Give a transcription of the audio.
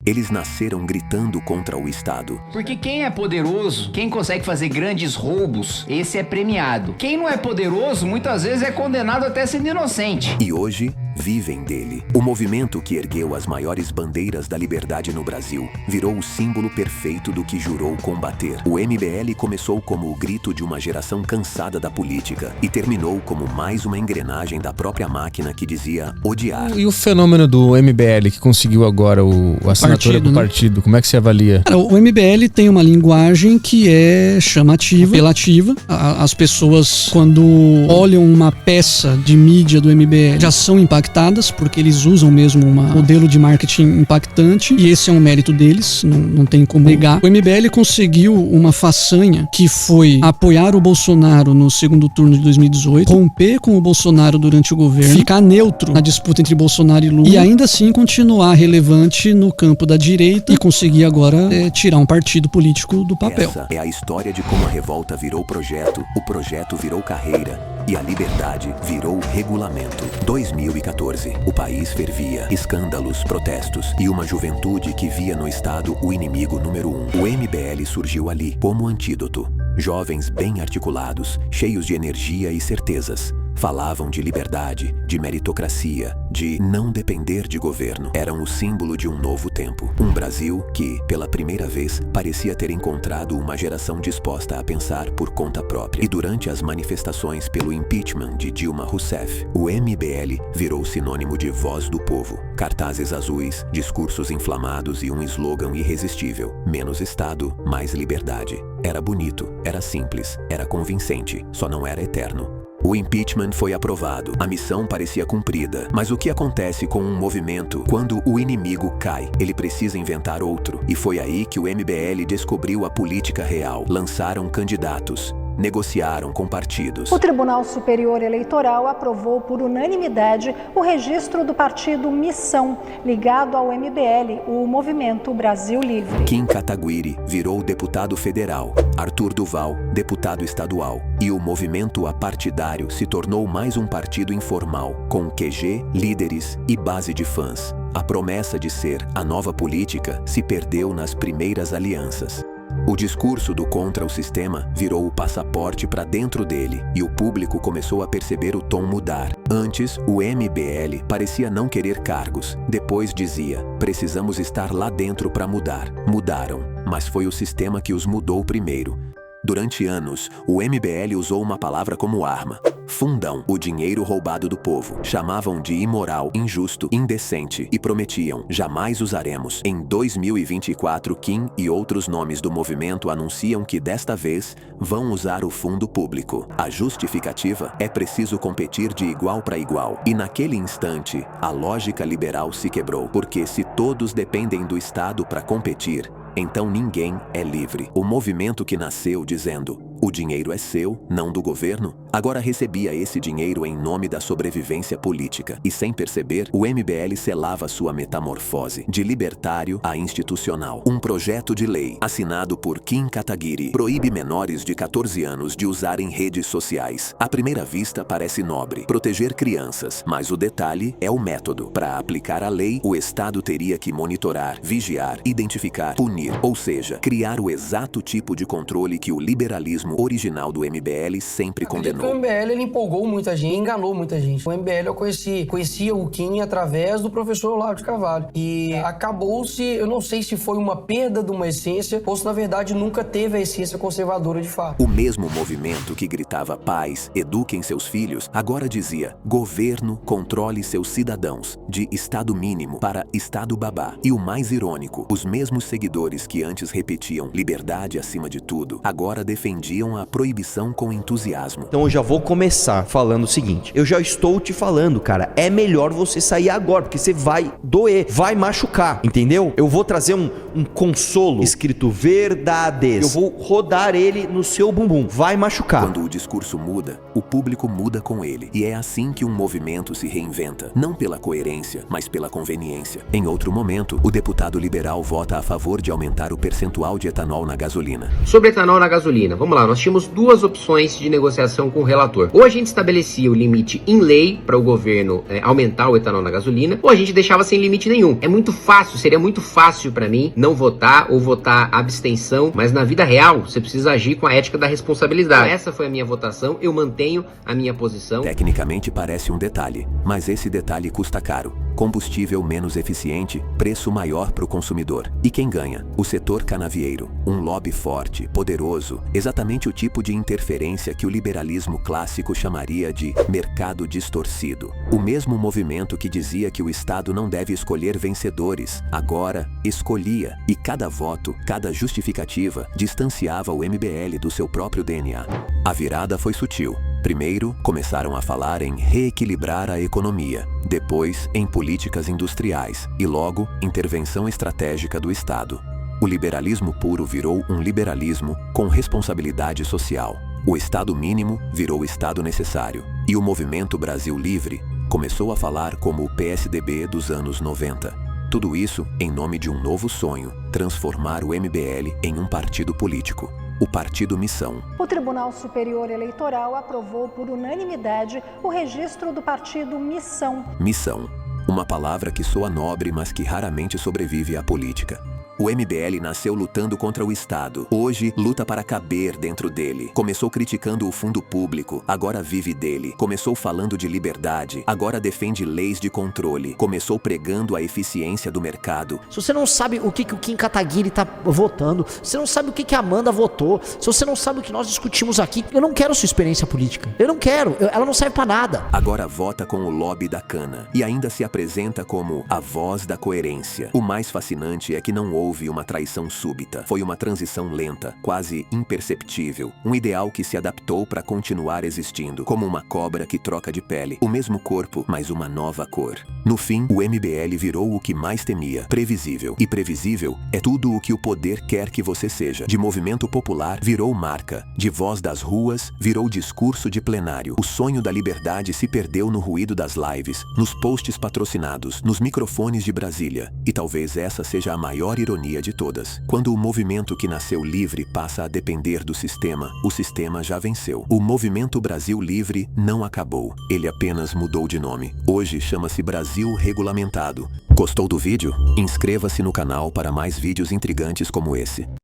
Eles nasceram gritando contra o Estado. Porque quem é poderoso, quem consegue fazer grandes roubos, esse é premiado. Quem não é poderoso, muitas vezes é condenado até sendo inocente. E hoje, vivem dele. O movimento que ergueu as maiores bandeiras da liberdade no Brasil virou o símbolo perfeito do que jurou combater. O MBL começou como o grito de uma geração cansada da política e terminou como mais uma engrenagem da própria máquina que dizia odiar. E o fenômeno do MBL que conseguiu agora a assinatura do partido, como é que você avalia? Cara, o MBL tem uma linguagem que é chamativa, apelativa. As pessoas, quando olham uma peça de mídia do MBL, já são impactadas, porque eles usam mesmo um modelo de marketing impactante, e esse é um mérito deles, não tem como negar. O MBL conseguiu uma façanha que foi apoiar o Bolsonaro no segundo turno de 2018, romper com o Bolsonaro durante o governo, ficar neutro na disputa entre Bolsonaro e Lula, e ainda assim continuar relevante no campo da direita e conseguir agora tirar um partido político do papel. Essa é a história de como a revolta virou projeto, o projeto virou carreira e a liberdade virou regulamento. 2014, o país fervia, escândalos, protestos e uma juventude que via no Estado o inimigo número 1. O MBL surgiu ali como antídoto. Jovens bem articulados, cheios de energia e certezas. Falavam de liberdade, de meritocracia, de não depender de governo. Eram o símbolo de um novo tempo. Um Brasil que, pela primeira vez, parecia ter encontrado uma geração disposta a pensar por conta própria. E durante as manifestações pelo impeachment de Dilma Rousseff, o MBL virou sinônimo de voz do povo. Cartazes azuis, discursos inflamados e um slogan irresistível: menos Estado, mais liberdade. Era bonito, era simples, era convincente, só não era eterno. O impeachment foi aprovado, a missão parecia cumprida. Mas o que acontece com um movimento quando o inimigo cai? Ele precisa inventar outro. E foi aí que o MBL descobriu a política real. Lançaram candidatos. Negociaram com partidos. O Tribunal Superior Eleitoral aprovou por unanimidade o registro do partido Missão, ligado ao MBL, o Movimento Brasil Livre. Kim Kataguiri virou deputado federal, Arthur Duval, deputado estadual. E o movimento apartidário se tornou mais um partido informal, com QG, líderes e base de fãs. A promessa de ser a nova política se perdeu nas primeiras alianças. O discurso do contra o sistema virou o passaporte para dentro dele e o público começou a perceber o tom mudar. Antes, o MBL parecia não querer cargos. Depois dizia, precisamos estar lá dentro para mudar. Mudaram, mas foi o sistema que os mudou primeiro. Durante anos, o MBL usou uma palavra como arma: fundão, o dinheiro roubado do povo. Chamavam de imoral, injusto, indecente e prometiam: jamais usaremos. Em 2024, Kim e outros nomes do movimento anunciam que desta vez vão usar o fundo público. A justificativa é preciso competir de igual para igual. E naquele instante, a lógica liberal se quebrou, porque se todos dependem do Estado para competir, então ninguém é livre. O movimento que nasceu dizendo: o dinheiro é seu, não do governo, agora recebia esse dinheiro em nome da sobrevivência política. E sem perceber, o MBL selava sua metamorfose de libertário a institucional. Um projeto de lei, assinado por Kim Kataguiri, proíbe menores de 14 anos de usarem redes sociais. À primeira vista parece nobre, proteger crianças, mas o detalhe é o método. Para aplicar a lei, o Estado teria que monitorar, vigiar, identificar, punir, ou seja, criar o exato tipo de controle que o liberalismo original do MBL sempre condenou. O MBL ele empolgou muita gente, enganou muita gente. O MBL eu conhecia o Kim através do professor Olavo de Carvalho. E acabou-se, eu não sei se foi uma perda de uma essência ou se na verdade nunca teve a essência conservadora de fato. O mesmo movimento que gritava pais, eduquem seus filhos, agora dizia: governo controle seus cidadãos, de Estado mínimo para Estado babá. E o mais irônico, os mesmos seguidores que antes repetiam liberdade acima de tudo, agora defendiam a proibição com entusiasmo. Então eu já vou começar falando o seguinte: eu já estou te falando, cara, é melhor você sair agora, porque você vai doer, vai machucar, entendeu? Eu vou trazer um consolo escrito verdades, eu vou rodar ele no seu bumbum, vai machucar. Quando o discurso muda, o público muda com ele. E é assim que um movimento se reinventa, não pela coerência, mas pela conveniência. Em outro momento, o deputado liberal vota a favor de aumentar o percentual de etanol na gasolina. Sobre etanol na gasolina, vamos lá, nós tínhamos duas opções de negociação com com o relator. Ou a gente estabelecia o limite em lei para o governo aumentar o etanol na gasolina, ou a gente deixava sem limite nenhum. É muito fácil, seria muito fácil para mim não votar ou votar abstenção, mas na vida real você precisa agir com a ética da responsabilidade. Essa foi a minha votação, eu mantenho a minha posição. Tecnicamente parece um detalhe, mas esse detalhe custa caro. Combustível menos eficiente, preço maior para o consumidor. E quem ganha? O setor canavieiro. Um lobby forte, poderoso, exatamente o tipo de interferência que o liberalismo clássico chamaria de mercado distorcido. O mesmo movimento que dizia que o Estado não deve escolher vencedores, agora escolhia. E cada voto, cada justificativa, distanciava o MBL do seu próprio DNA. A virada foi sutil. Primeiro, começaram a falar em reequilibrar a economia, depois em políticas industriais e logo intervenção estratégica do Estado. O liberalismo puro virou um liberalismo com responsabilidade social. O Estado mínimo virou o Estado necessário. E o movimento Brasil Livre começou a falar como o PSDB dos anos 90. Tudo isso em nome de um novo sonho, transformar o MBL em um partido político. O Partido Missão. O Tribunal Superior Eleitoral aprovou por unanimidade o registro do Partido Missão. Missão. Uma palavra que soa nobre, mas que raramente sobrevive à política. O MBL nasceu lutando contra o Estado. Hoje, luta para caber dentro dele. Começou criticando o fundo público, agora vive dele. Começou falando de liberdade, agora defende leis de controle. Começou pregando a eficiência do mercado. Se você não sabe o que o Kim Kataguiri tá votando, se você não sabe o que a Amanda votou, se você não sabe o que nós discutimos aqui, eu não quero sua experiência política. Eu não quero, ela não serve pra nada. Agora vota com o lobby da cana e ainda se apresenta como a voz da coerência. O mais fascinante é que não houve uma traição súbita. Foi uma transição lenta, quase imperceptível. Um ideal que se adaptou para continuar existindo, como uma cobra que troca de pele. O mesmo corpo, mas uma nova cor. No fim, o MBL virou o que mais temia, previsível. E previsível é tudo o que o poder quer que você seja. De movimento popular, virou marca. De voz das ruas, virou discurso de plenário. O sonho da liberdade se perdeu no ruído das lives, nos posts patrocinados, nos microfones de Brasília. E talvez essa seja a maior ironia de todas. Quando o movimento que nasceu livre passa a depender do sistema, o sistema já venceu. O movimento Brasil Livre não acabou. Ele apenas mudou de nome. Hoje chama-se Brasil Regulamentado. Gostou do vídeo? Inscreva-se no canal para mais vídeos intrigantes como esse.